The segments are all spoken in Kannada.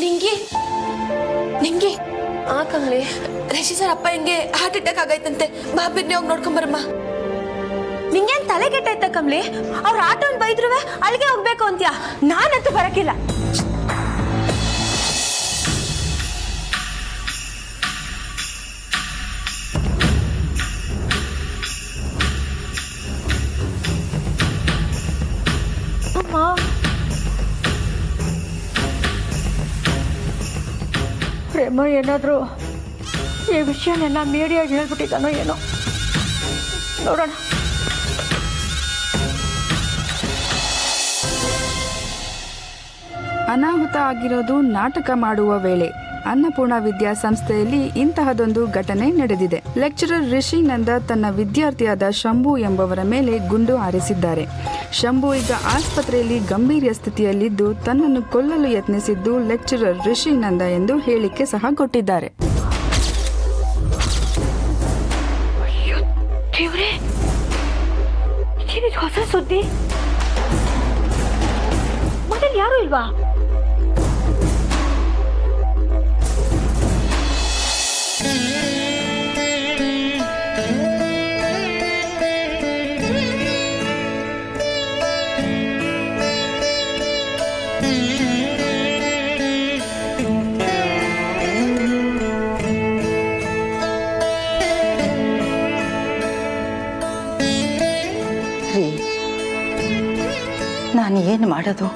ನಿಂಗೆ ನಿಂಗೆ ಆ ಕಮಲಿ ರಿಷಿ ಸರ್ ಅಪ್ಪ ಹಿಂಗೆ ಹಾರ್ಟ್ ಅಟ್ಯಾಕ್ ಆಗೈತಂತೆ ಬಾಬಿರ್ನೇ ಹೋಗಿ ನೋಡ್ಕೊಂಬರಮ್ಮ. ನಿಂಗೇನ್ ತಲೆ ಕೆಟ್ಟಾಯ್ತ ಕಮ್ಲಿ? ಅವ್ರ ಆಟೋನ್ ಬೈದ್ರುವೆ ಅಲ್ಲಿಗೆ ಹೋಗ್ಬೇಕು ಅಂತ್ಯಾ? ನಾನಂತೂ ಬರಕಿಲ್ಲ. ಪ್ರೇಮ ಏನಾದರೂ ಈ ವಿಷಯನೆಲ್ಲ ಮೀಡಿಯಾಗೆ ಹೇಳ್ಬಿಟ್ಟಿದ್ದಾನೋ ಏನೋ, ನೋಡೋಣ. ಅನಾಹುತ ಆಗಿರೋದು ನಾಟಕ ಮಾಡುವ ವೇಳೆ. ಅನ್ನಪೂರ್ಣ ವಿದ್ಯಾಸಂಸ್ಥೆಯಲ್ಲಿ ಇಂತಹದೊಂದು ಘಟನೆ ನಡೆದಿದೆ. ಲೆಕ್ಚರರ್ ರಿಷಿ ನಂದ ತನ್ನ ವಿದ್ಯಾರ್ಥಿಯಾದ ಶಂಭು ಎಂಬವರ ಮೇಲೆ ಗುಂಡು ಹಾರಿಸಿದ್ದಾರೆ. ಶಂಭು ಈಗ ಆಸ್ಪತ್ರೆಯಲ್ಲಿ ಗಂಭೀರ ಸ್ಥಿತಿಯಲ್ಲಿದ್ದು ತನ್ನನ್ನು ಕೊಲ್ಲಲು ಯತ್ನಿಸಿದ್ದು ಲೆಕ್ಚರರ್ ರಿಷಿ ನಂದ ಎಂದು ಹೇಳಿಕೆ ಸಹ ಕೊಟ್ಟಿದ್ದಾರೆ. ಹೊಸ ಸುದ್ದಿ, ಮೊದಲು ಯಾರು ಇಲ್ವಾ? ನಾನು ಏನು ಮಾಡೋದು,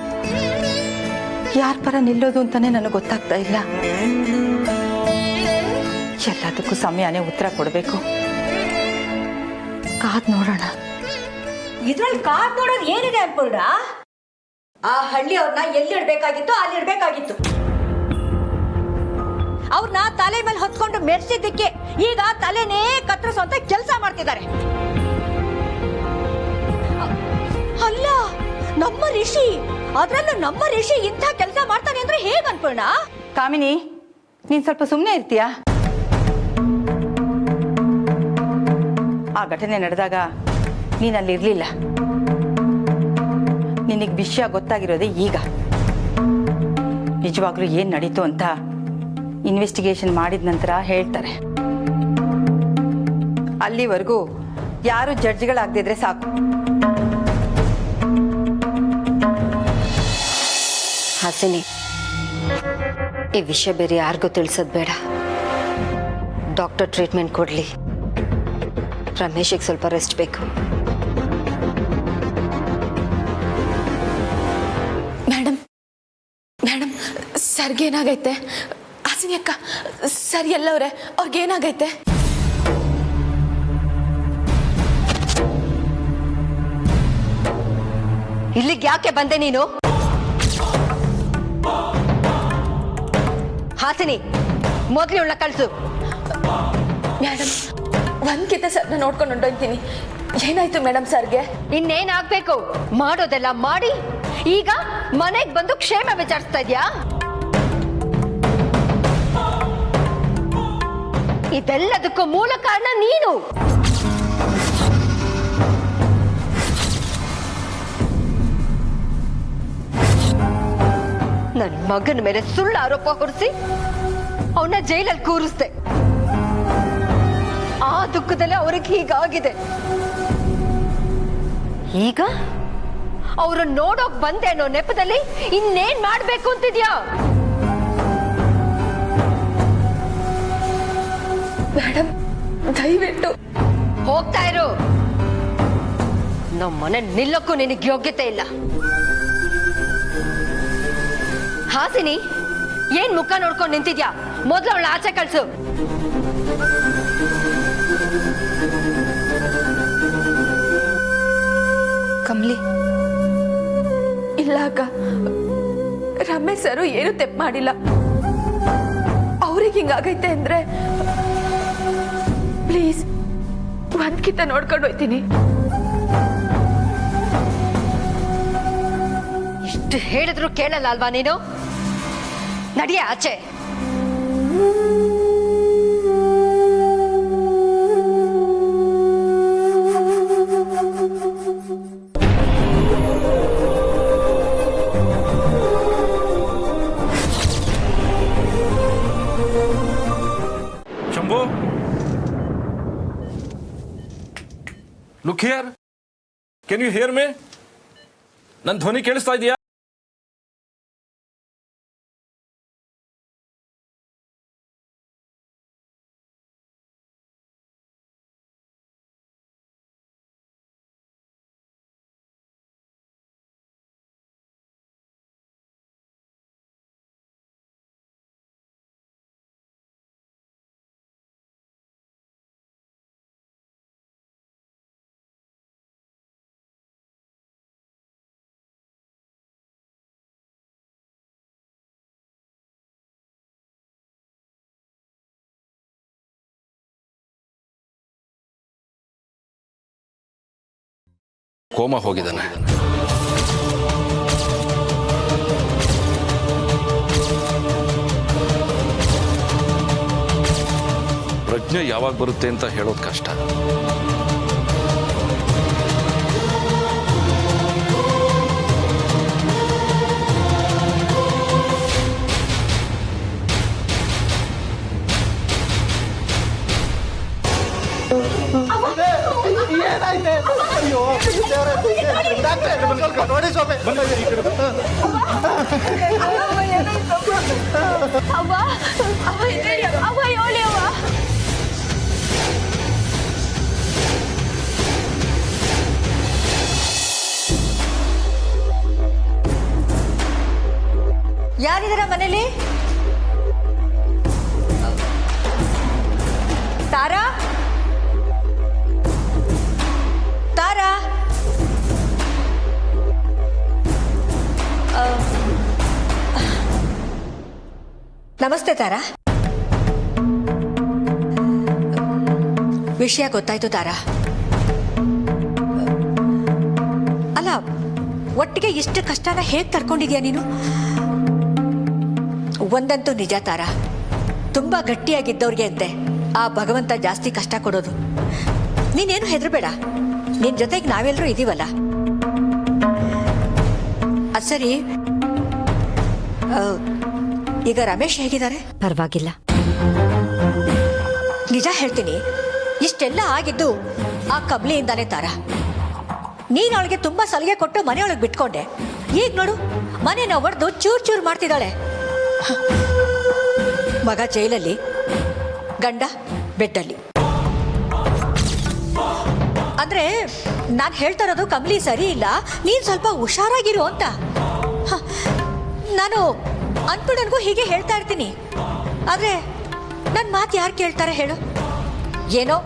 ಯಾರ ಪರ ನಿಲ್ಲೋದು ಅಂತಾನೆ ನನಗೆ ಗೊತ್ತಾಗ್ತಾ ಇಲ್ಲ. ಎಲ್ಲದಕ್ಕೂ ಸಮಯನೇ ಉತ್ತರ ಕೊಡಬೇಕು. ಕಾದ್ ನೋಡೋಣ. ಇದ್ರಲ್ಲಿ ಕಾದ್ ನೋಡೋದು ಏನಿದೆ ಅನ್ಪೂರ್ಣ? ಆ ಹಳ್ಳಿ ಅವ್ರನ್ನ ಎಲ್ಲಿಡ್ಬೇಕಾಗಿತ್ತು ಅಲ್ಲಿಡ್ಬೇಕಾಗಿತ್ತು. ಅವ್ರನ್ನ ತಲೆ ಮೇಲೆ ಹೊತ್ಕೊಂಡು ಮೆರೆಸಿದ್ದಕ್ಕೆ ಈಗ ತಲೆನೇ ಕತ್ತರಿಸುವಂತ ಕೆಲಸ ಮಾಡ್ತಿದ್ದಾರೆ. ಅಲ್ಲ, ನಮ್ಮ ರಿಷಿ, ಅದ್ರಲ್ಲೂ ನಮ್ಮ ರಿಷಿ ಇಂಥ ಕೆಲಸ ಮಾಡ್ತಾನೆ ಅಂದ್ರೆ ಹೇಗ್ ಅನ್ಪೂರ್ಣ? ಕಾಮಿನಿ, ನೀನ್ ಸ್ವಲ್ಪ ಸುಮ್ಮನೆ ಇರ್ತೀಯಾ? ಆ ಘಟನೆ ನಡೆದಾಗ ನೀನ್ ಅಲ್ಲಿ ಇರ್ಲಿಲ್ಲ. ನಿನಗೆ ವಿಷಯ ಗೊತ್ತಾಗಿರೋದೇ ಈಗ. ನಿಜವಾಗ್ಲೂ ಏನ್ ನಡೀತು ಅಂತ ಇನ್ವೆಸ್ಟಿಗೇಷನ್ ಮಾಡಿದ ನಂತರ ಹೇಳ್ತಾರೆ. ಅಲ್ಲಿವರೆಗೂ ಯಾರು ಜಡ್ಜ್ಗಳಾಗದಿದ್ರೆ ಸಾಕು. ಹಾಸಿನಿ, ಈ ವಿಷಯ ಬೇರೆ ಯಾರಿಗೂ ತಿಳಿಸೋದು ಬೇಡ. ಡಾಕ್ಟರ್ ಟ್ರೀಟ್ಮೆಂಟ್ ಕೊಡ್ಲಿ. ರಮೇಶಿಗೆ ಸ್ವಲ್ಪ ರೆಸ್ಟ್ ಬೇಕು. ಮೇಡಮ್ ಮೇಡಮ್ ಸರ್ಗೆ ಏನಾಗೈತೆ? ಹಾಸಿನಿ ಅಕ್ಕ, ಸರ್ ಎಲ್ಲವ್ರೆ? ಅವ್ರಿಗೇನಾಗೈತೆ? ಇಲ್ಲಿಗೆ ಯಾಕೆ ಬಂದೆ ನೀನು? ಹಾಸಿನಿ, ಮೊದಲು ಇವಳನ್ನ ಕಳಿಸು. ಮೇಡಮ್, ಒಂದ್ಕಿತ ಸರ್ನ ನೋಡ್ಕೊಂಡು ಹೊಂಟೋಗ್ತೀನಿ. ಏನಾಯ್ತು ಮೇಡಮ್ ಸರ್ಗೆ? ಇನ್ನೇನಾಗ್ಬೇಕು? ಮಾಡೋದೆಲ್ಲ ಮಾಡಿ ಈಗ ಮನೆಗೆ ಬಂದು ಕ್ಷೇಮ ವಿಚಾರಿಸ್ತಾ ಇದ್ಯಾ? ಇದೆಲ್ಲದಕ್ಕೂ ಮೂಲ ಕಾರಣ ನೀನು. ನನ್ನ ಮಗನ ಮೇಲೆ ಸುಳ್ಳು ಆರೋಪ ಹೊರಿಸಿ ಅವನ್ನ ಜೈಲಲ್ಲಿ ಕೂರಿಸ್ದೆ. ಆ ದುಃಖದಲ್ಲಿ ಅವ್ರಿಗೆ ಹೀಗಾಗಿದೆ. ಈಗ ಅವ್ರು ನೋಡೋಕ್ ಬಂದೆ ಅನ್ನೋ ನೆಪದಲ್ಲಿ ಇನ್ನೇನ್ ಮಾಡ್ಬೇಕು ಅಂತಿದ್ಯಾ? ಮೇಡಮ್, ದಯವಿಟ್ಟು ಹೋಗ್ತಾ ಇರು. ನಮ್ಮನೆ ನಿಲ್ಲಕ್ಕೂ ನಿನಗೆ ಯೋಗ್ಯತೆ ಇಲ್ಲ. ಹಾಸಿನಿ, ಏನ್ ಮುಖ ನೋಡ್ಕೊಂಡು ನಿಂತಿದ್ಯಾ? ಮೊದ್ಲು ಅವಳ ಆಚೆ ಕಳ್ಸು. ಕಮ್ಲಿ, ಇಲ್ಲ ಅಕ್ಕ, ರಮೇಶ್ ಸರು ಏನು ತೆಪ್ಪು ಮಾಡಿಲ್ಲ. ಅವ್ರಿಗೆ ಹಿಂಗಾಗೈತೆ ಅಂದ್ರೆ ಪ್ಲೀಸ್ ಒಂದ್ಕಿತ ನೋಡ್ಕೊಂಡು ಹೋಯ್ತೀನಿ. ಇಷ್ಟು ಹೇಳಿದ್ರು ಕೇಳಲ್ಲ ಅಲ್ವಾ ನೀನು? ನಡಿಯ ಆಚೆ. Look here, can you hear me? ನನ್ನ ಧ್ವನಿ ಕೇಳಿಸ್ತಾ ಇದೆಯಾ? ಕೋಮಾ ಹೋಗಿದ್ದಾನೆ. ಪ್ರಜ್ಞೆ ಯಾವಾಗ ಬರುತ್ತೆ ಅಂತ ಹೇಳೋದು ಕಷ್ಟ. ಯಾರಿದಾರ ಮನೇಲಿ? ತಾರಾ, ತಾರಾ, ನಮಸ್ತೆ ತಾರಾ. ವಿಷಯ ಗೊತ್ತಾಯ್ತು ತಾರಾ. ಅಲ್ಲ, ಒಟ್ಟಿಗೆ ಇಷ್ಟು ಕಷ್ಟನ ಹೇಗೆ ತಡ್ಕೊಂಡಿದ್ಯಾ ನೀನು? ಒಂದಂತೂ ನಿಜ ತಾರಾ, ತುಂಬಾ ಗಟ್ಟಿಯಾಗಿದ್ದವ್ರಿಗೆ ಅಂತೆ ಆ ಭಗವಂತ ಜಾಸ್ತಿ ಕಷ್ಟ ಕೊಡೋದು. ನೀನೇನು ಹೆದರಬೇಡ, ನಿನ್ ಜೊತೆಗೆ ನಾವೆಲ್ಲರೂ ಇದೀವಲ್ಲ. ಅದು ಸರಿ, ಈಗ ರಮೇಶ್ ಹೇಗಿದ್ದಾರೆ? ಪರವಾಗಿಲ್ಲ. ನಿಜ ಹೇಳ್ತೀನಿ, ಇಷ್ಟೆಲ್ಲ ಆಗಿದ್ದು ಆ ಕಬ್ಲಿಯಿಂದಾನೆ ತಾರಾ. ನೀನು ಅವಳಿಗೆ ತುಂಬಾ ಸಲಿಗೆ ಕೊಟ್ಟು ಮನೆಯೊಳಗೆ ಬಿಟ್ಕೊಂಡೆ. ಈಗ ನೋಡು, ಮನೆನ ಒಡೆದು ಚೂರ್ ಚೂರ್ ಮಾಡ್ತಿದ್ದಾಳೆ. ಮಗ ಜೈಲಲ್ಲಿ, ಗಂಡ ಬೆಡ್ಡಲ್ಲಿ. ಅಂದ್ರೆ ನಾನು ಹೇಳ್ತಾ ಇರೋದು ಕಮಲಿ ಸರಿ ಇಲ್ಲ, ನೀನು ಸ್ವಲ್ಪ ಹುಷಾರಾಗಿರು ಅಂತ. ನಾನು ಅನ್ಪುಡನ್ಗೂ ಹೀಗೆ ಹೇಳ್ತಾ ಇರ್ತೀನಿ, ಆದ್ರೆ ನನ್ನ ಮಾತು ಯಾರು ಕೇಳ್ತಾರೆ ಹೇಳು? ಏನೋ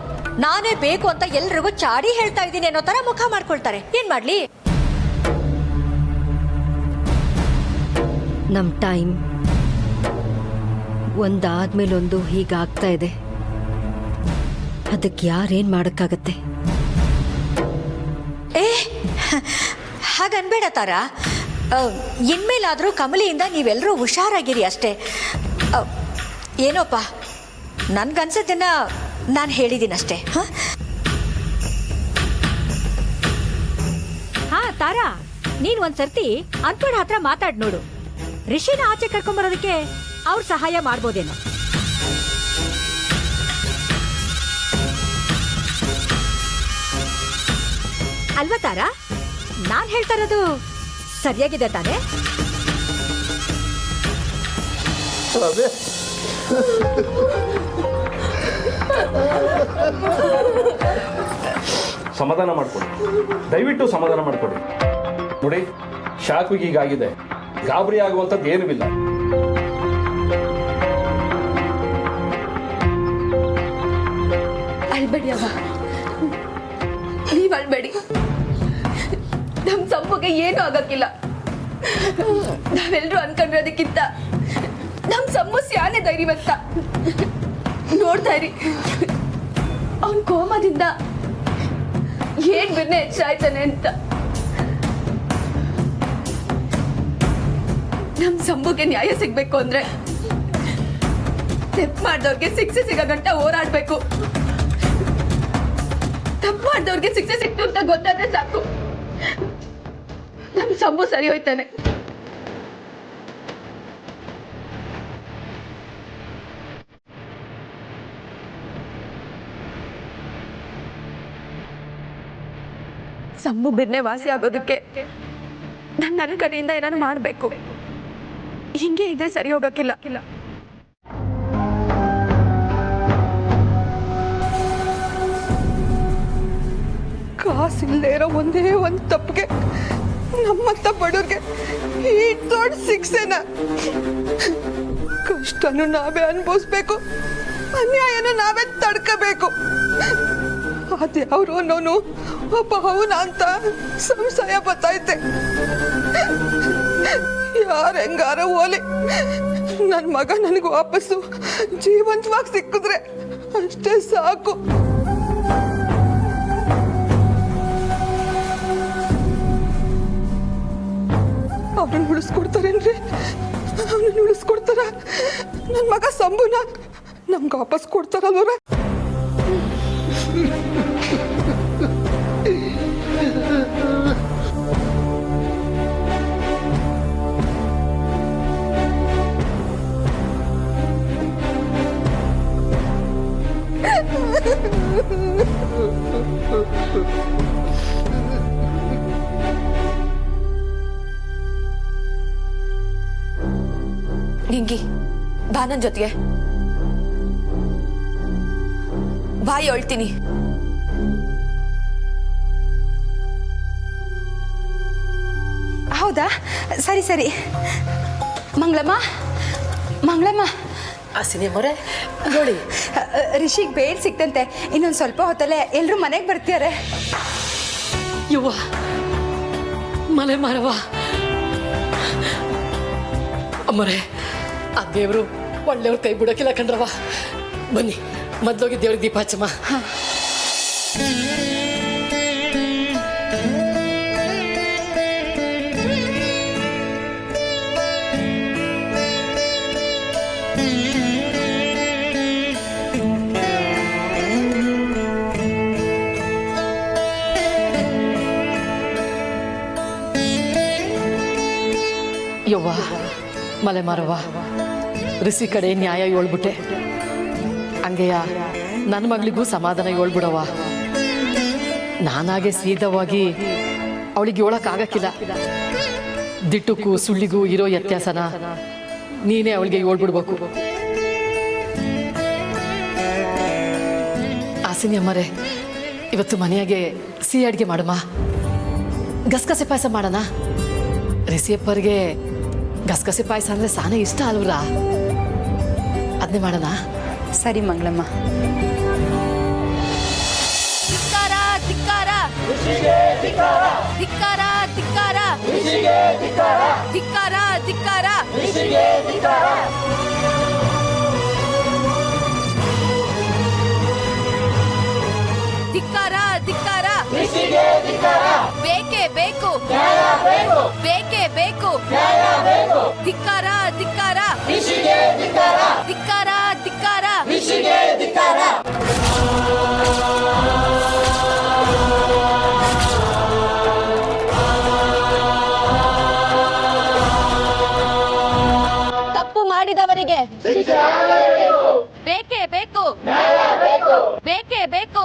ನಾನೇ ಬೇಕು ಅಂತ ಎಲ್ರಿಗೂ ಚಾಡಿ ಹೇಳ್ತಾ ಇದ್ದೀನಿ ಅನ್ನೋ ತರ ಮುಖ ಮಾಡ್ಕೊಳ್ತಾರೆ. ಏನ್ ಮಾಡ್ಲಿ? ನಮ್ಮ ಟೈಮ್ ಒಂದಾದ್ಮೇಲೊಂದು ಹೀಗಾಗ್ತಾ ಇದೆ. ಅದಕ್ಕೆ ಯಾರೇನ್ ಮಾಡಕ್ಕಾಗತ್ತೆ? ಹಾಗನ್ಬೇಡ ತಾರಾ. ಇನ್ಮೇಲಾದ್ರೂ ಕಮಲಿಯಿಂದ ನೀವೆಲ್ಲರೂ ಹುಷಾರಾಗಿರಿ ಅಷ್ಟೇ. ಏನೋಪ್ಪ, ನನ್ಗನ್ಸದ್ದನ್ನ ನಾನು ಹೇಳಿದ್ದೀನಷ್ಟೇ. ಹಾ ತಾರಾ, ನೀನ್ ಒಂದ್ಸರ್ತಿ ಅನ್ಪುಡ್ ಹತ್ರ ಮಾತಾಡ್ ನೋಡು. ರಿಷಿನ ಆಚೆ ಕರ್ಕೊಂಬರೋದಕ್ಕೆ ಅವ್ರ ಸಹಾಯ ಮಾಡ್ಬೋದೇನೋ. ಅಲ್ವಾ ತಾರಾ? ನಾನ್ ಹೇಳ್ತಾ ಇರೋದು ಸರಿಯಾಗಿದೆ ತಾನೆ? ಸಮಾಧಾನ ಮಾಡ್ಕೊಡಿ, ದಯವಿಟ್ಟು ಸಮಾಧಾನ ಮಾಡ್ಕೊಡಿ. ನೋಡಿ, ಶಾಖಿಗೆ ಹೀಗಾಗಿದೆ, ಗಾಬರಿ ಆಗುವಂಥದ್ದು ಏನೂ ಇಲ್ಲ. ಅಳ್ಬೇಡಿ ಅವ್ವ, ನೀವ್ ಅಳ್ಬೇಡಿ. ನಮ್ ಸಂಬುಗೆ ಏನೂ ಆಗಕ್ಕಿಲ್ಲ. ನಾವೆಲ್ಲರೂ ಅನ್ಕೊಂಡಿರೋದಕ್ಕಿಂತ ನಮ್ ಸಂಬು ಸ್ಯಾನೆ ಧೈರ್ಯವಂತ. ನೋಡ್ತಾ ಇರಿ, ಅವನ್ ಕೋಮದಿಂದ ಏನ್ ಬಿರ್ನೆ ಹೆಚ್ಚಾಯ್ತಾನೆ ಅಂತ. ನಮ್ ಸಂಬುಗೆ ನ್ಯಾಯ ಸಿಗ್ಬೇಕು ಅಂದ್ರೆ ತಪ್ಪು ಮಾಡಿದವ್ರಿಗೆ ಶಿಕ್ಷೆ ಸಿಗೋ ಗಂಟ ಹೋರಾಡ್ಬೇಕು. ತಪ್ಪು ಮಾಡಿದವ್ರಿಗೆ ಶಿಕ್ಷೆ ಸಿಕ್ತು ಅಂತ ಗೊತ್ತಾದ್ರೆ ಸಾಕು, ನಮ್ ಸಂಬು ಸರಿ ಹೋಯ್ತಾನೆ. ಸಂಭು ಬಿರ್ನೆ ವಾಸಿ ಆಗೋದಕ್ಕೆ ನನ್ನ ಕಡೆಯಿಂದ ಏನಾದ್ರು ಮಾಡಬೇಕು. ಹಿಂಗೆ ಇದ್ರೆ ಸರಿ ಹೋಗಕ್ಕಿಲ್ಲ. ಕಾಸಿಲ್ಲದೆ ಇರೋ ಒಂದೇ ಒಂದು ತಪ್ಪಿಗೆ ನಮ್ಮಂತ ಬಡವ್ರಿಗೆ ಈ ದೊಡ್ಡ ಶಿಕ್ಷೆನ. ಕಷ್ಟನು ನಾವೇ ಅನುಭವಿಸ್ಬೇಕು, ಅನ್ಯಾಯನ ನಾವೇ ತಡ್ಕೋಬೇಕು. ಅದ್ಯಾವ್ರು ಅನ್ನೋನು ಒಬ್ಬ ಅವನ ಅಂತ ಸಂಶಯ ಬತ್ತೈತೆ. ಯಾರ ಹೆಂಗಾರ ಓಲಿ ನನ್ನ ಮಗ ನನಗೆ ವಾಪಸ್ಸು ಜೀವಂತವಾಗಿ ಸಿಕ್ಕಿದ್ರೆ ಅಷ್ಟೇ ಸಾಕು. ಅವ್ರನ್ನ ಉಳಿಸ್ಕೊಡ್ತಾರೇನ್ರಿ? ಅವ್ರನ್ನ ಉಳಿಸ್ಕೊಡ್ತಾರ? ನನ್ನ ಮಗ ಸಂಭುನ ನಮ್ಗೆ ವಾಪಸ್ ಕೊಡ್ತಾರಲ್ವರ? ನಿಂಗಿ ಬಾ ನನ್ ಜೊತೆಗೆ. ಬಾಯಿ ಹೇಳ್ತೀನಿ. ಹೌದಾ, ಸರಿ ಸರಿ. ಮಂಗಳಮ್ಮ, ಮಂಗಳಮ್ಮ, ಸಿನಿಮರೆ ನೋಡಿ, ರಿಷಿಗೆ ಬೇಡ್ ಸಿಕ್ತಂತೆ. ಇನ್ನೊಂದು ಸ್ವಲ್ಪ ಹೊತ್ತಲ್ಲೇ ಎಲ್ಲರೂ ಮನೆಗೆ ಬರ್ತಿದ್ದಾರೆ. ಯುವ ಮಲೆ ಮಾರವ ಅಮ್ಮರೇ, ಆ ದೇವರು ಒಳ್ಳೆಯವ್ರ ಕೈ ಬಿಡೋಕಿಲ್ಲ ಕಣ್ರವ. ಬನ್ನಿ ಮೊದ್ಲೋಗಿ ದೇವ್ರಿಗೆ ದೀಪ ಹಚ್ಚಮ್ಮ. ಯವ್ವ ಮಲೆ ಮಾರವ್ವ, ರಿಸಿ ಕಡೆ ನ್ಯಾಯ ಹೇಳ್ಬಿಟ್ಟೆ. ಹಂಗೆಯ ನನ್ನ ಮಗಳಿಗೂ ಸಮಾಧಾನ ಹೇಳ್ಬಿಡವ. ನಾನಾಗೆ ಸೀದವಾಗಿ ಅವಳಿಗೆ ಹೇಳಕ್ಕಾಗಕ್ಕಿಲ್ಲ. ದಿಟ್ಟಕ್ಕೂ ಸುಳ್ಳಿಗೂ ಇರೋ ವ್ಯತ್ಯಾಸನ ನೀನೇ ಅವಳಿಗೆ ಹೇಳ್ಬಿಡ್ಬೇಕು. ಆಸಿನಿ ಅಮ್ಮರೇ, ಇವತ್ತು ಮನೆಯಾಗೆ ಸಿಹಿ ಅಡುಗೆ ಮಾಡಮ್ಮ. ಗಸಗಸೆ ಪಾಯಸ ಮಾಡೋಣ. ರಿಸಿಯಪ್ಪರಿಗೆ ಗಸಗಸೆ ಪಾಯಸ ಅಂದ್ರೆ ಸಾನೇ ಇಷ್ಟ ಅಲ್ವ್ರಾ? ಅದನ್ನೇ ಮಾಡೋಣ. ಸರಿ ಮಂಗಳಮ್ಮ. ಧಿಕ್ಕಾರ ಧಿಕ್ಕಾರ ಧಿಕ್ಕಾರ ಧಿಕ್ಕಾರ ಧಿಕ್ಕಾರ ಧಿಕ್ಕಾರ ಧಿಕ್ಕಾರ ಬೇಕೇ ಬೇಕು, ಬೇಕೇ ಬೇಕು. ಧಿಕ್ಕಾರ ಧಿಕ್ಕಾರ ಧಿಕ್ಕಾರ ಧಿಕ್ಕಾರ. ತಪ್ಪು ಮಾಡಿದವರಿಗೆ ಬೇಕೇ ಬೇಕು, ಬೇಕೇ ಬೇಕು.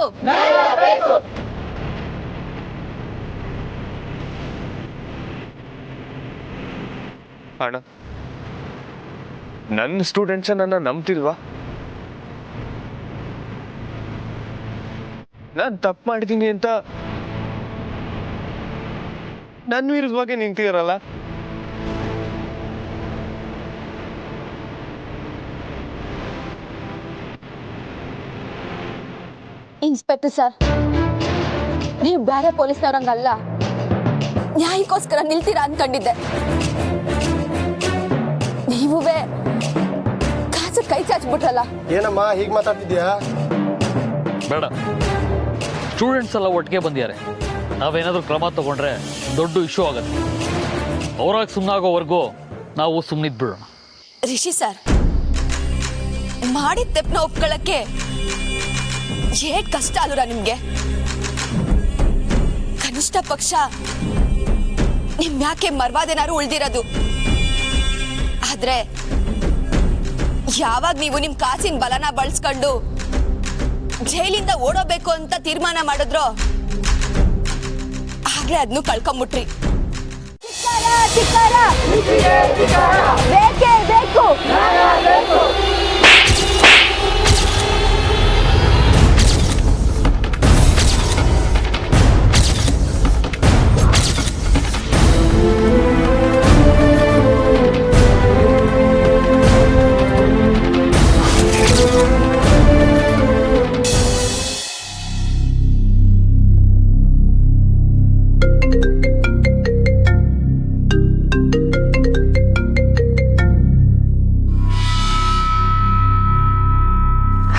ಅಣ್ಣ, ನನ್ನ ಸ್ಟೂಡೆಂಟ್ಸ್ ನನ್ನ ನಂಬ್ತಿಲ್ವಾ? ನಾನು ತಪ್ಪು ಮಾಡಿದ್ದೀನಿ ಅಂತ ನನ್ನ ವಿರುದ್ಧವಾಗಿ ನಿಂತಿರಲ್ಲ. ಇನ್ಸ್ಪೆಕ್ಟರ್ ಸರ್, ನೀವು ಬೇರೆ ಪೊಲೀಸ್ನವ್ರಂಗಲ್ಲ. ನ್ಯಾಯಕ್ಕೋಸ್ಕರ ನಿಲ್ತೀರಾ ಅನ್ಕೊಂಡಿದ್ದೆ. ನೀವೇ ಕಾಸು ಕೈ ಚಾಚ್ಬಿಟ್ರಲ್ಲ. ಏನಮ್ಮ ಹೀಗೆ ಮಾತಾಡ್ತಿದ್ಯಾ? ಬೇಡ, ಸ್ಟೂಡೆಂಟ್ಸ್ ಎಲ್ಲ ಒಟ್ಟಿಗೆ ಬಂದಿದ್ದಾರೆ. ನಾವೇನಾದ್ರೂ ಕ್ರಮ ತಗೊಂಡ್ರೆ ದೊಡ್ಡ ಇಶ್ಯೂ ಆಗುತ್ತೆ. ಅವರಾಗಿ ಸುಮ್ಮನಾಗೋವರೆಗೂ ನಾವು ಸುಮ್ಮನಿದ್ ಬಿಡೋಣ. ರಿಷಿ ಸರ್, ಮಾಡಿದ ತಪ್ಪನ್ನ ಒಪ್ಕೊಳ್ಳಕ್ಕೆ ಏಟ್ ಕಷ್ಟ ಅಲ್ವರ ನಿಮ್ಗೆ? ಕನಿಷ್ಠ ಪಕ್ಷ ನಿಮ್ ಯಾಕೆ ಮರ್ವಾದೇನಾರು ಉಳ್ದಿರೋದು. ಆದ್ರೆ ಯಾವಾಗ ನೀವು ನಿಮ್ ಕಾಸಿನ ಬಲನ ಬಳಸ್ಕೊಂಡು ಜೈಲಿಂದ ಓಡೋಬೇಕು ಅಂತ ತೀರ್ಮಾನ ಮಾಡಿದ್ರೋ ಆಗ್ಲೇ ಅದನ್ನು ಕಳ್ಕೊಂಬಿಟ್ರಿ. ಬೇಕೇ ಬೇಕು.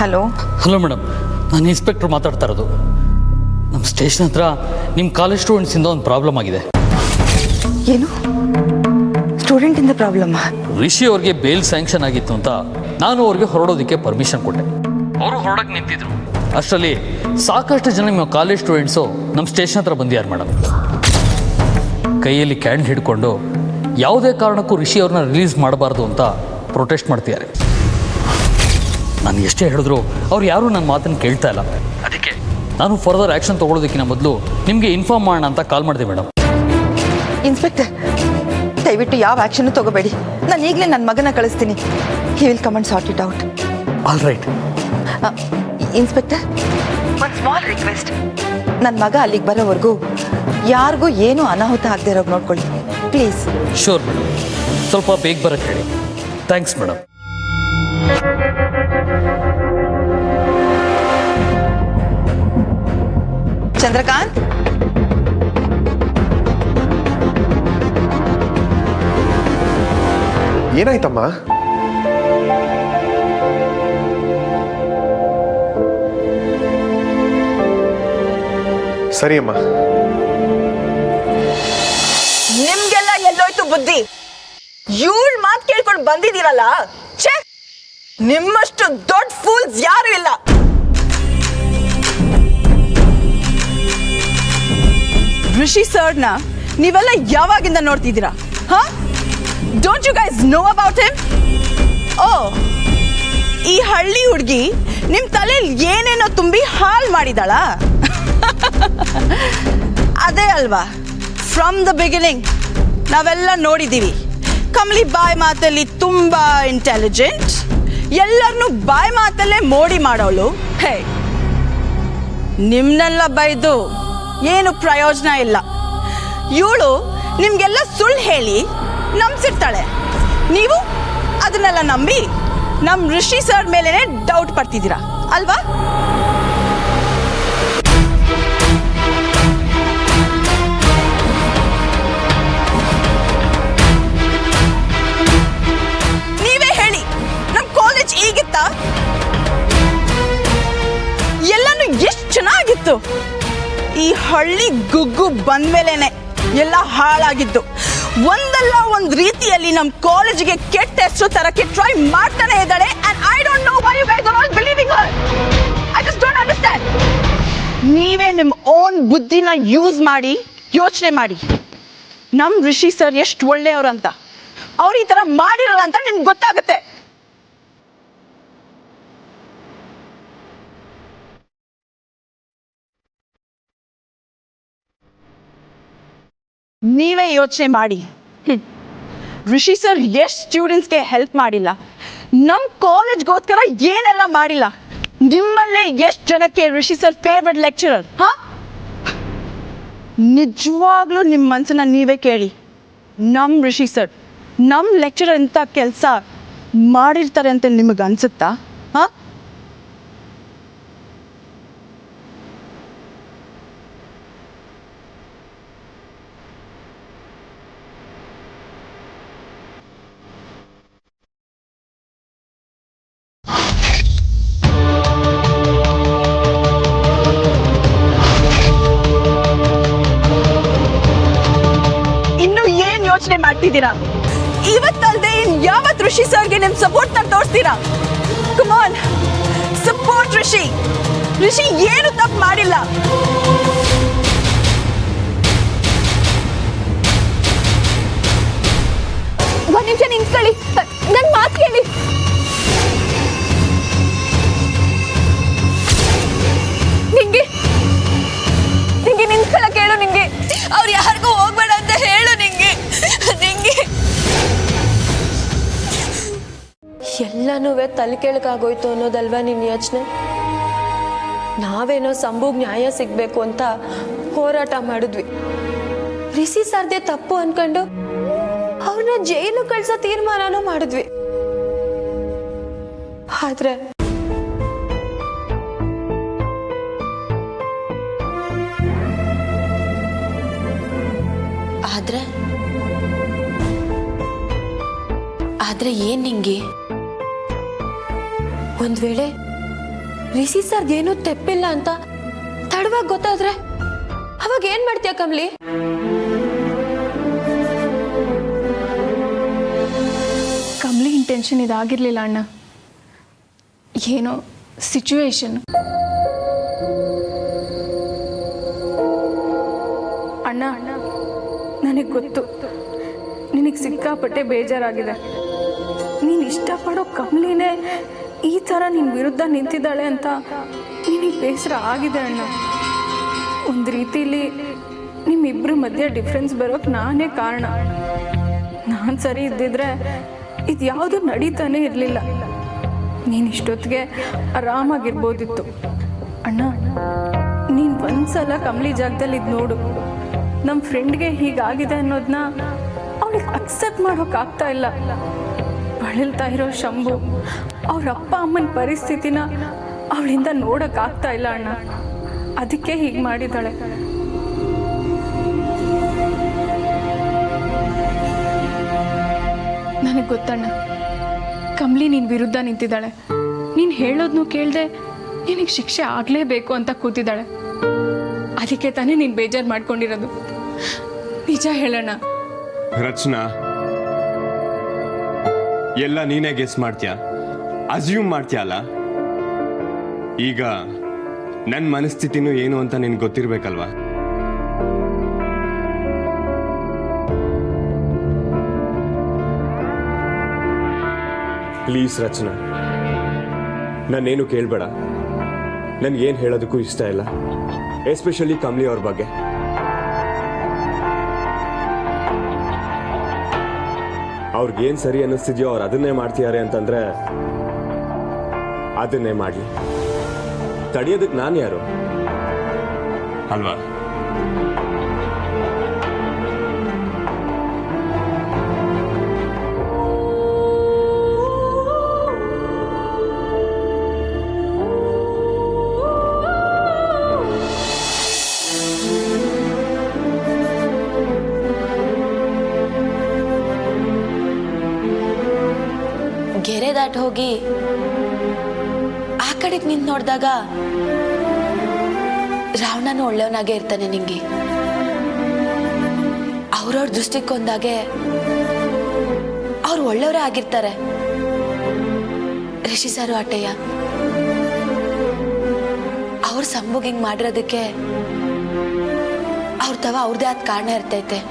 ಹಲೋ ಹಲೋ ಮೇಡಮ್, ನಾನು ಇನ್ಸ್ಪೆಕ್ಟರ್ ಮಾತಾಡ್ತಾ ಇರೋದು. ನಮ್ಮ ಸ್ಟೇಷನ್ ಹತ್ರ ನಿಮ್ಮ ಕಾಲೇಜ್ ಸ್ಟೂಡೆಂಟ್ಸಿಂದ ಒಂದು ಪ್ರಾಬ್ಲಮ್ ಆಗಿದೆ. ಏನು ಸ್ಟೂಡೆಂಟಿಂದ ಪ್ರಾಬ್ಲಮ್? ರಿಷಿ ಅವ್ರಿಗೆ ಬೇಲ್ ಸ್ಯಾಂಕ್ಷನ್ ಆಗಿತ್ತು ಅಂತ ನಾನು ಅವ್ರಿಗೆ ಹೊರಡೋದಕ್ಕೆ ಪರ್ಮಿಷನ್ ಕೊಟ್ಟೆ. ಅವರು ಹೊರಡಕ್ಕೆ ನಿಂತಿದ್ರು. ಅಷ್ಟರಲ್ಲಿ ಸಾಕಷ್ಟು ಜನ ನಿಮ್ಮ ಕಾಲೇಜ್ ಸ್ಟೂಡೆಂಟ್ಸು ನಮ್ಮ ಸ್ಟೇಷನ್ ಹತ್ರ ಬಂದಿದ್ದಾರೆ ಮೇಡಮ್. ಕೈಯಲ್ಲಿ ಕ್ಯಾಂಡಲ್ ಹಿಡ್ಕೊಂಡು ಯಾವುದೇ ಕಾರಣಕ್ಕೂ ರಿಷಿ ಅವ್ರನ್ನ ರಿಲೀಸ್ ಮಾಡಬಾರ್ದು ಅಂತ ಪ್ರೊಟೆಸ್ಟ್ ಮಾಡ್ತಿದ್ದಾರೆ. ನಾನು ಎಷ್ಟೇ ಹೇಳಿದ್ರು ಅವ್ರು ಯಾರೂ ನನ್ನ ಮಾತನ್ನು ಕೇಳ್ತಾ ಇಲ್ಲ. ಅದಕ್ಕೆ ನಾನು ಫರ್ದರ್ ಆ್ಯಕ್ಷನ್ ತೊಗೊಳೋದಕ್ಕಿಂತ ಮೊದಲು ನಿಮಗೆ ಇನ್ಫಾರ್ಮ್ ಮಾಡೋಣ ಅಂತ ಕಾಲ್ ಮಾಡಿದೆ ಮೇಡಮ್. ಇನ್ಸ್ಪೆಕ್ಟರ್, ದಯವಿಟ್ಟು ಯಾವ ಆ್ಯಕ್ಷನ್ ತಗೋಬೇಡಿ. ನಾನು ಈಗಲೇ ನನ್ನ ಮಗನ ಕಳಿಸ್ತೀನಿ. He will come and sort it out. All right. Inspector, ಒಂದು ಸ್ಮಾಲ್ ರಿಕ್ವೆಸ್ಟ್. ನನ್ನ ಮಗ ಅಲ್ಲಿಗೆ ಬರೋವರೆಗೂ ಯಾರಿಗೂ ಏನೂ ಅನಾಹುತ ಆಗದೆ ಇರೋದು ನೋಡ್ಕೊಳ್ಳಿ ಪ್ಲೀಸ್. ಶೋರ್ ಮೇಡಮ್, ಸ್ವಲ್ಪ ಬೇಗ ಬರೋಕ್ಕೆ ಹೇಳಿ. Thanks madam. ಚಂದ್ರಕಾಂತ್, ಏನಾಯ್ತಮ್ಮ? ಸರಿ ಅಮ್ಮ. ನಿಮ್ಗೆಲ್ಲ ಎಲ್ಲೋಯ್ತು ಬುದ್ಧಿ? ಇವಳ ಮಾತು ಕೇಳ್ಕೊಂಡು ಬಂದಿದ್ದೀರಲ್ಲ, ಛೇ, ನಿಮ್ಮಷ್ಟು ದೊಡ್ಡ ಫೂಲ್ಸ್ ಯಾರು ಇಲ್ಲ. ಋಷಿ ಸರ್ನ ನೀವೆಲ್ಲ ಯಾವಾಗಿಂದ ನೋಡ್ತಿದ್ದೀರಾ? ಹಾ, don't you guys know about him? ಓ, ಈ ಹಳ್ಳಿ ಹುಡುಗಿ ನಿಮ್ ತಲೆಯಲ್ಲಿ ಏನೇನೋ ತುಂಬಿ ಹಾಳು ಮಾಡಿದಾಳ. ಅದೇ ಅಲ್ವಾ, ಫ್ರಮ್ ದ ಬಿಗಿನಿಂಗ್ ನಾವೆಲ್ಲ ನೋಡಿದ್ದೀವಿ. ಕಮಲಿ ಬಾಯ್ ಮಾತಲ್ಲಿ ತುಂಬಾ ಇಂಟೆಲಿಜೆಂಟ್, ಎಲ್ಲರನ್ನೂ ಬಾಯ್ ಮಾತಲ್ಲೇ ಮೋಡಿ ಮಾಡೋಳು. ಹೇ, ನಿಮ್ನೆಲ್ಲ ಬೈದು ಏನು ಪ್ರಯೋಜನ ಇಲ್ಲ. ಇವಳು ನಿಮ್ಗೆಲ್ಲ ಸುಳ್ಳು ಹೇಳಿ ನಂಬಿಸಿರ್ತಾಳೆ. ನೀವು ಅದನ್ನೆಲ್ಲ ನಂಬಿ ನಮ್ಮ ಋಷಿ ಸರ್ ಮೇಲೇನೆ ಡೌಟ್ ಪಡ್ತಿದ್ದೀರಾ ಅಲ್ವಾ? ನೀವೇ ಹೇಳಿ, ನಮ್ಮ ಕಾಲೇಜ್ ಈಗಿತ್ತ? ಎಲ್ಲಾನು ಎಷ್ಟು ಚೆನ್ನಾಗಿತ್ತು. ಈ ಹಳ್ಳಿ ಗುಗ್ಗು ಬಂದ್ಮೇಲೆನೆ ಎಲ್ಲ ಹಾಳಾಗಿದ್ದು. ಒಂದಲ್ಲ ಒಂದು ರೀತಿಯಲ್ಲಿ ನಮ್ಮ ಕಾಲೇಜಿಗೆ ಕೆಟ್ಟ ಹೆಸರು ತರಕ್ಕೆ ಟ್ರೈ ಮಾಡ್ತಾನೆ ಇದ್ದಾಳೆ. And I don't know why you guys are all believing her. I just don't understand. ನೀವೇ ನಿಮ್ಮ ಓನ್ ಬುದ್ಧಿನ ಯೂಸ್ ಮಾಡಿ ಯೋಚನೆ ಮಾಡಿ. ನಮ್ಮ ಋಷಿ ಸರ್ ಎಷ್ಟು ಒಳ್ಳೆಯವರು ಅಂತ, ಅವ್ರು ಈ ತರ ಮಾಡಿರಲ್ಲ ಅಂತ ನಿಮ್ಗೆ ಗೊತ್ತಾಗುತ್ತೆ. ನೀವೇ ಯೋಚನೆ ಮಾಡಿ. ಋಷಿ ಸರ್ ಎಷ್ಟು ಸ್ಟೂಡೆಂಟ್ಸ್ಗೆ ಹೆಲ್ಪ್ ಮಾಡಿಲ್ಲ, ನಮ್ಮ ಕಾಲೇಜ್ಗೋಸ್ಕರ ಏನೆಲ್ಲ ಮಾಡಿಲ್ಲ. ನಿಮ್ಮಲ್ಲೇ ಎಷ್ಟು ಜನಕ್ಕೆ ಋಷಿ ಸರ್ ಫೇವ್ರೆಟ್ ಲೆಕ್ಚರರ್? ಹಾ, ನಿಜವಾಗ್ಲೂ ನಿಮ್ಮ ಮನಸ್ಸನ್ನ ನೀವೇ ಕೇಳಿ. ನಮ್ಮ ಋಷಿ ಸರ್ ನಮ್ಮ ಲೆಕ್ಚರರ್ ಇಂಥ ಕೆಲಸ ಮಾಡಿರ್ತಾರೆ ಅಂತ ನಿಮಗೆ ಅನ್ಸುತ್ತಾ? ಹಾ, ಯೋಚನೆ ಮಾಡ್ತಿದ್ದೀರಾ? ಇವತ್ತಲ್ದೆ ಇನ್ ಯಾವತ್ ಋಷಿ ಸರ್ಗೆ ನಿಮ್ ಸಪೋರ್ಟ್ ನ ತೋರಿಸ್ತೀರಾ? ಕಮ್ ಆನ್, ಸಪೋರ್ಟ್ ಋಷಿ. ಋಷಿ ಏನು ತಪ್ಪು ಮಾಡಿಲ್ಲ. ಒಂದ್ ನಿಮಿಷ ನಿಂತ್ಕೊಳ್ಳಿ, ನನ್ ಮಾತು ಕೇಳಿ. ನಿಂಗೆ ನಿಂತ್ಕೊಳ್ಳ ಕೇಳು. ನಿಂಗೆ ಅವ್ರು ಎಲ್ಲನೂ ತಲೆ ಕೆಳಗಾಗೋಯ್ತು ಅನ್ನೋದಲ್ವಾ ನಿನ್ನ ಯೋಚನೆ? ನಾವೇನೋ ಸಂಭುಗ್ ನ್ಯಾಯ ಸಿಗ್ಬೇಕು ಅಂತ ಹೋರಾಟ ಮಾಡಿದ್ವಿ. ರಿಷಿ ಸರ್ದೇ ತಪ್ಪು ಅನ್ಕೊಂಡು ಅವ್ರನ್ನ ಜೈಲು ಕಳ್ಸೋ ತೀರ್ಮಾನನೂ ಮಾಡಿದ್ವಿ. ಆದ್ರೆ ಆದ್ರೆ ಆದ್ರೆ ಏನ್ ನಿಂಗೆ? ಒಂದ್ ವೇಳೆ ರಿಷಿ ಸರ್ದೇನೂ ತೆಪ್ಪಿಲ್ಲ ಅಂತ ತಡವಾಗಿ ಗೊತ್ತಾದ್ರೆ ಅವಾಗ ಏನ್ ಮಾಡ್ತೀಯ ಕಮ್ಲಿ? ಕಮ್ಲಿ ಇಂಟೆನ್ಷನ್ ಇದಾಗಿರ್ಲಿಲ್ಲ ಅಣ್ಣ. ಏನೋ ಸಿಚುವೇಶನ್. ಅಣ್ಣ, ನನಗೆ ಗೊತ್ತು ನಿನಗೆ ಸಿಕ್ಕಾಪಟ್ಟೆ ಬೇಜಾರಾಗಿದೆ. ನೀನು ಇಷ್ಟಪಡೋ ಕಮ್ಲಿನೇ ಈ ಥರ ನಿನ್ನ ವಿರುದ್ಧ ನಿಂತಿದ್ದಾಳೆ ಅಂತ ನಿನಗೆ ಬೇಸರ ಆಗಿದೆ ಅಣ್ಣ. ಒಂದು ರೀತಿಲಿ ನಿಮ್ಮಿಬ್ಬರ ಮಧ್ಯೆ ಡಿಫ್ರೆನ್ಸ್ ಬರೋಕ್ಕೆ ನಾನೇ ಕಾರಣ. ನಾನು ಸರಿ ಇದ್ದಿದ್ರೆ ಇದು ಯಾವುದು ನಡೀತಾನೆ ಇರಲಿಲ್ಲ. ನೀನು ಇಷ್ಟೊತ್ತಿಗೆ ಆರಾಮಾಗಿರ್ಬೋದಿತ್ತು. ಅಣ್ಣ, ನೀನು ಒಂದ್ಸಲ ಕಮ್ಲಿ ಜಾಗದಲ್ಲಿ ಇದು ನೋಡು. ನಮ್ಮ ಫ್ರೆಂಡ್ಗೆ ಹೀಗಾಗಿದೆ ಅನ್ನೋದನ್ನ ಅವಳಿಗೆ ಅಕ್ಸೆಪ್ಟ್ ಮಾಡೋಕ್ಕಾಗ್ತಾ ಇಲ್ಲ. ಬಳಲ್ತಾ ಇರೋ ಶಂಭು ಅವ್ರ ಅಪ್ಪ ಅಮ್ಮನ ಪರಿಸ್ಥಿತಿನ ಅವಳಿಂದ ನೋಡೋಕ್ಕಾಗ್ತಾ ಇಲ್ಲ ಅಣ್ಣ. ಅದಕ್ಕೆ ಹೀಗೆ ಮಾಡಿದ್ದಾಳೆ. ನನಗೆ ಗೊತ್ತಣ್ಣ, ಕಮ್ಲಿ ನಿನ್ನ ವಿರುದ್ಧ ನಿಂತಿದ್ದಾಳೆ. ನೀನು ಹೇಳೋದನ್ನು ಕೇಳದೆ ನಿನಗೆ ಶಿಕ್ಷೆ ಆಗಲೇಬೇಕು ಅಂತ ಕೂತಿದ್ದಾಳೆ. ಅದಕ್ಕೆ ತಾನೇ ನೀನು ಬೇಜಾರು ಮಾಡ್ಕೊಂಡಿರೋದು. ನಿಜ ಹೇಳೋಣ ರಚನಾ, ಎಲ್ಲ ನೀನೇ ಗೆಸ್ ಮಾಡ್ತೀಯ, ಅಸ್ಯೂಮ್ ಮಾಡ್ತೀಯಲ್ಲ. ಈಗ ನನ್ನ ಮನಸ್ಥಿತಿನೂ ಏನು ಅಂತ ನಿನ್ಗೆ ಗೊತ್ತಿರ್ಬೇಕಲ್ವಾ? ಪ್ಲೀಸ್ ರಚನಾ, ನಾನೇನು ಕೇಳಬೇಡ. ನನ್ಗೇನು ಹೇಳೋದಕ್ಕೂ ಇಷ್ಟ ಇಲ್ಲ, ಎಸ್ಪೆಷಲಿ ಕಮ್ಲಿ ಅವ್ರ ಬಗ್ಗೆ. ಅವ್ರಿಗೇನು ಸರಿ ಅನ್ನಿಸ್ತಿದ್ಯೋ ಅವ್ರು ಅದನ್ನೇ ಮಾಡ್ತಿದ್ದಾರೆ ಅಂತಂದ್ರೆ ಅದನ್ನೇ ಮಾಡಲಿ. ತಡೆಯೋದಕ್ಕೆ ನಾನು ಯಾರು ಅಲ್ವಾ? ಗೆರೆ ದಾಟ್ ಹೋಗಿ ಆ ಕಡೆಗೆ ನಿಂತು ನೋಡಿದಾಗ ರಾವಣನು ಒಳ್ಳೆಯವನಾಗೆ ಇರ್ತಾನೆ ನಿಂಗೆ. ಅವ್ರವ್ರ ದೃಷ್ಟಿಕೊಂದಾಗೆ ಅವ್ರು ಒಳ್ಳೆಯವರೇ ಆಗಿರ್ತಾರೆ. ರಿಷಿ ಸಾರು ಅಟ್ಟಯ್ಯ ಅವ್ರ ಸಂಭೋಗ ಹಿಂಗ್ ಮಾಡಿರೋದಕ್ಕೆ ಅವ್ರ ತವ ಅವ್ರದೇ ಆದ ಕಾರಣ ಇರ್ತೈತೆ.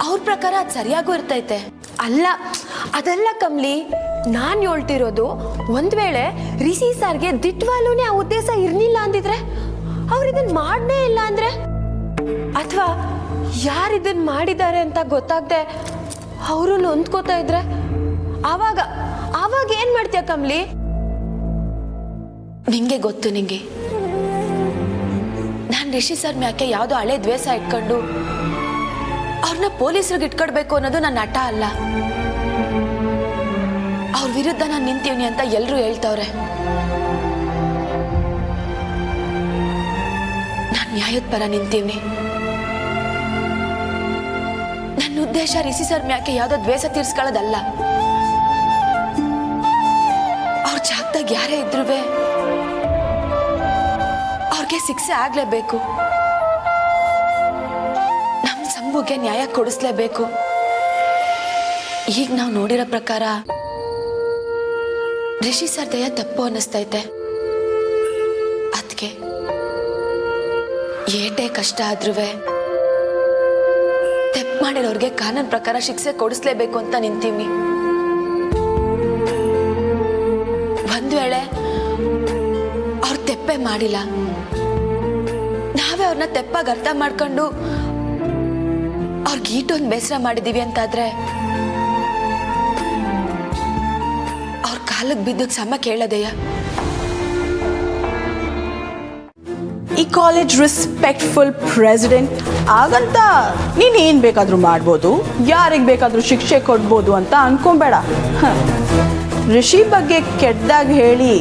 ಅವ್ರ ಪ್ರಕಾರ ಅದು ಸರಿಯಾಗೂ ಇರ್ತೈತೆ. ಅಲ್ಲ, ಅದೆಲ್ಲ ಕಮ್ಲಿ, ನಾನ್ ಹೇಳ್ತಿರೋದು ಒಂದ್ ವೇಳೆ ರಿಷಿ ಸಾರ್ಗೆ ದಿಟ್ವಾಲೂನೇ ಆ ಉದ್ದೇಶ ಇರ್ಲಿಲ್ಲ ಅಂದಿದ್ರೆ, ಅವ್ರು ಇದನ್ ಮಾಡನೇ ಇಲ್ಲ ಅಂದ್ರೆ, ಅಥವಾ ಯಾರು ಇದನ್ ಮಾಡಿದ್ದಾರೆ ಅಂತ ಗೊತ್ತಾಗ್ದೆ ಅವರು ನೊಂದ್ಕೋತಾ ಇದ್ರೆ ಆವಾಗ ಏನ್ ಮಾಡ್ತೀಯ ಕಮ್ಲಿ? ನಿಂಗೆ ಗೊತ್ತು, ನಿಂಗೆ ನಾನ್ ರಿಷಿ ಸರ್ ಮ್ಯಾಕೆ ಯಾವ್ದೋ ಹಳೆ ದ್ವೇಷ ಇಟ್ಕೊಂಡು ಅವ್ರನ್ನ ಪೊಲೀಸರಿಗೆ ಇಟ್ಕೊಡ್ಬೇಕು ಅನ್ನೋದು ನನ್ನ ಹಠ ಅಲ್ಲ. ಅವ್ರ ವಿರುದ್ಧ ನಾನು ನಿಂತೀವ್ನಿ ಅಂತ ಎಲ್ರು ಹೇಳ್ತವ್ರೆ. ನಾನ್ ನ್ಯಾಯದ ಪರ ನಿಂತೀವ್ನಿ. ನನ್ನ ಉದ್ದೇಶ ರಿಷಿ ಸರ್ ಮ್ಯಾಕೆ ಯಾವ್ದೋ ದ್ವೇಷ ತೀರ್ಸ್ಕೊಳ್ಳೋದಲ್ಲ. ಅವ್ರ ಜಾಗದಾಗ ಯಾರೇ ಇದ್ರು ಅವ್ರಿಗೆ ಶಿಕ್ಷೆ ಆಗ್ಲೇಬೇಕು. ನಮ್ ಸಂಭುಗೆ ನ್ಯಾಯ ಕೊಡಿಸ್ಲೇಬೇಕು. ಈಗ ನಾವು ನೋಡಿರೋ ಪ್ರಕಾರ ರಿಷಿ ಸರ್ ದಯ ತಪ್ಪು ಅನ್ನಿಸ್ತೈತೆ. ಅದಕ್ಕೆ ಏಟೇ ಕಷ್ಟ ಆದ್ರೂ ತೆಪ್ಪು ಮಾಡಿರೋರ್ಗೆ ಕಾನೂನು ಪ್ರಕಾರ ಶಿಕ್ಷೆ ಕೊಡಿಸ್ಲೇಬೇಕು ಅಂತ ನಿಂತೀವಿ. ಒಂದ್ ವೇಳೆ ಅವ್ರ ತೆಪ್ಪೆ ಮಾಡಿಲ್ಲ, ನಾವೇ ಅವ್ರನ್ನ ತೆಪ್ಪಾಗಿ ಅರ್ಥ ಮಾಡ್ಕೊಂಡು ಅವ್ರಿಗೆ ಈಟೊಂದು ಬೇಸರ ಮಾಡಿದೀವಿ ಅಂತಾದ್ರೆ ಕಾಲಕ್ಕೆ ಬಿದ್ದು ಕ್ಷಮ ಕೇಳದೆಯ. ಈ ಕಾಲೇಜ್ ರೆಸ್ಪೆಕ್ಟ್ಫುಲ್ ಪ್ರೆಸಿಡೆಂಟ್ ಆಗಂತ ನೀನು ಏನು ಬೇಕಾದರೂ ಮಾಡ್ಬೋದು, ಯಾರಿಗೆ ಬೇಕಾದರೂ ಶಿಕ್ಷೆ ಕೊಡ್ಬೋದು ಅಂತ ಅನ್ಕೊಂಬೇಡ. ರಿಷಿ ಬಗ್ಗೆ ಕೆಟ್ಟದಾಗಿ ಹೇಳಿ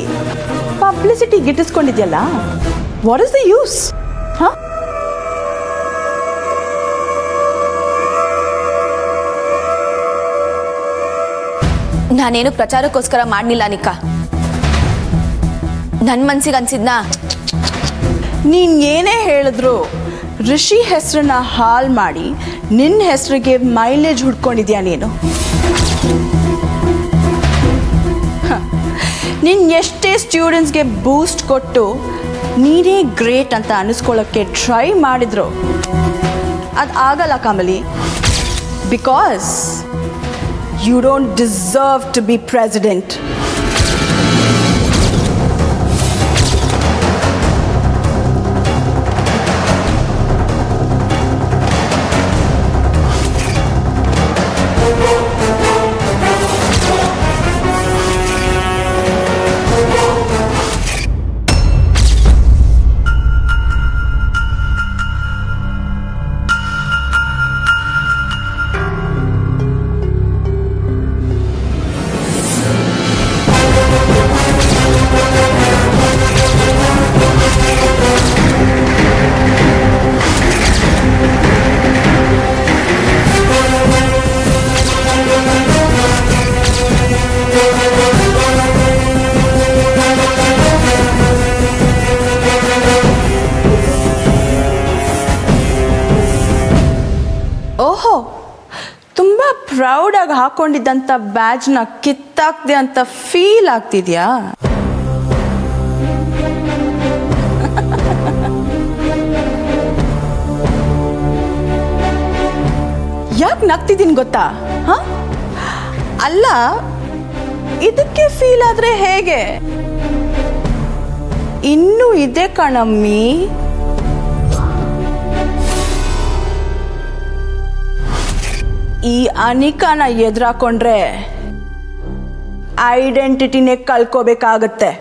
ಪಬ್ಲಿಸಿಟಿ ಗಿಟ್ಟಿಸ್ಕೊಂಡಿದ್ಯಲ್ಲ, ವಾಟ್ ಇಸ್ ದ ಯೂಸ್? ಹಾಂ, ನಾನೇನು ಪ್ರಚಾರಕ್ಕೋಸ್ಕರ ಮಾಡಲಿಲ್ಲ ನಿಕಾ. ನನ್ನ ಮನ್ಸಿಗೆ ಅನ್ಸಿದ್ನಾ. ನೀನು ಏನೇ ಹೇಳಿದ್ರು ರಿಷಿ ಹೆಸರನ್ನ ಹಾಳು ಮಾಡಿ ನಿನ್ನ ಹೆಸರಿಗೆ ಮೈಲೇಜ್ ಹುಡ್ಕೊಂಡಿದ್ಯಾ ನೀನು. ನೀನು ಎಷ್ಟೇ ಸ್ಟೂಡೆಂಟ್ಸ್ಗೆ ಬೂಸ್ಟ್ ಕೊಟ್ಟು ನೀನೇ ಗ್ರೇಟ್ ಅಂತ ಅನ್ನಿಸ್ಕೊಳ್ಳೋಕ್ಕೆ ಟ್ರೈ ಮಾಡಿದ್ರು ಅದು ಆಗಲ್ಲ Kamali. Because you don't deserve to be president. ಓಹೋ, ತುಂಬ ಪ್ರೌಡಾಗಿ ಹಾಕೊಂಡಿದ್ದಂಥ ಬ್ಯಾಜ್ನ ಕಿತ್ತಾಕ್ದೆ ಅಂತ ಫೀಲ್ ಆಗ್ತಿದ್ಯಾ? ಯಾಕೆ ನಗ್ತಿದ್ದೀನಿ ಗೊತ್ತಾ? ಹಾಂ, ಅಲ್ಲ, ಇದಕ್ಕೆ ಫೀಲ್ ಆದರೆ ಹೇಗೆ? ಇನ್ನೂ ಇದೆ ಕಣಮ್ಮಿ. ಈ ಅನಿಕಾನ ಎದುರಾಕೊಂಡ್ರೆ ಐಡೆಂಟಿಟಿನೇ ಕಳ್ಕೋಬೇಕಾಗತ್ತೆ.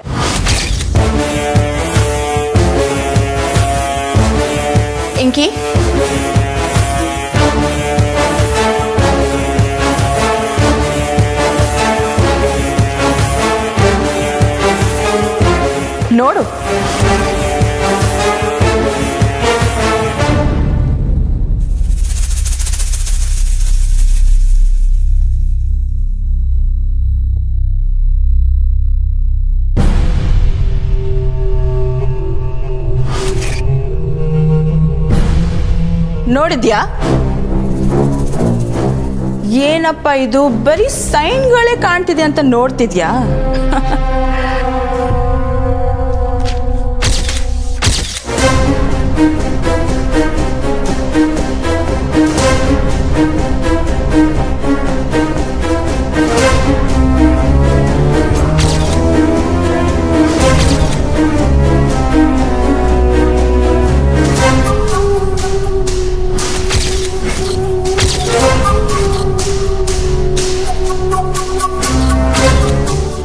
ಇಂಕಿ, ನೋಡು, ನೋಡಿದ್ಯಾ? ಏನಪ್ಪ ಇದು, ಬರೀ ಸೈನ್ಗಳೇ ಕಾಣ್ತಿದೆ ಅಂತ ನೋಡ್ತಿದ್ಯಾ?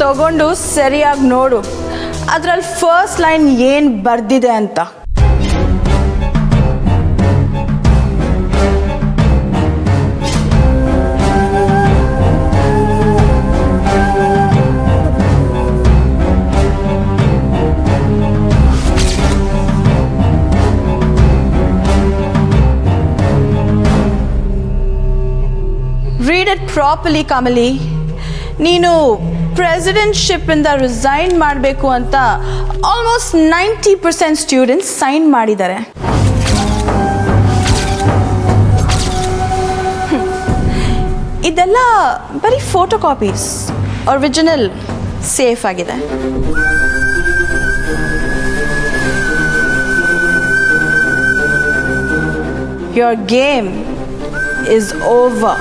ತಗೊಂಡು ಸರಿಯಾಗಿ ನೋಡು, ಅದರಲ್ಲಿ ಫಸ್ಟ್ ಲೈನ್ ಏನು ಬರ್ದಿದೆ ಅಂತ. Read it properly Kamali. ನೀನು ಪ್ರೆಸಿಡೆಂಟ್ಶಿಪ್ಪಿಂದ ರಿಸೈನ್ ಮಾಡಬೇಕು ಅಂತ ಆಲ್ಮೋಸ್ಟ್ 90% ಸ್ಟೂಡೆಂಟ್ಸ್ ಸೈನ್ ಮಾಡಿದ್ದಾರೆ. ಇದೆಲ್ಲ ಬರೀ ಫೋಟೋ ಕಾಪೀಸ್, ಒರಿಜಿನಲ್ ಸೇಫ್ ಆಗಿದೆ. Your game is over.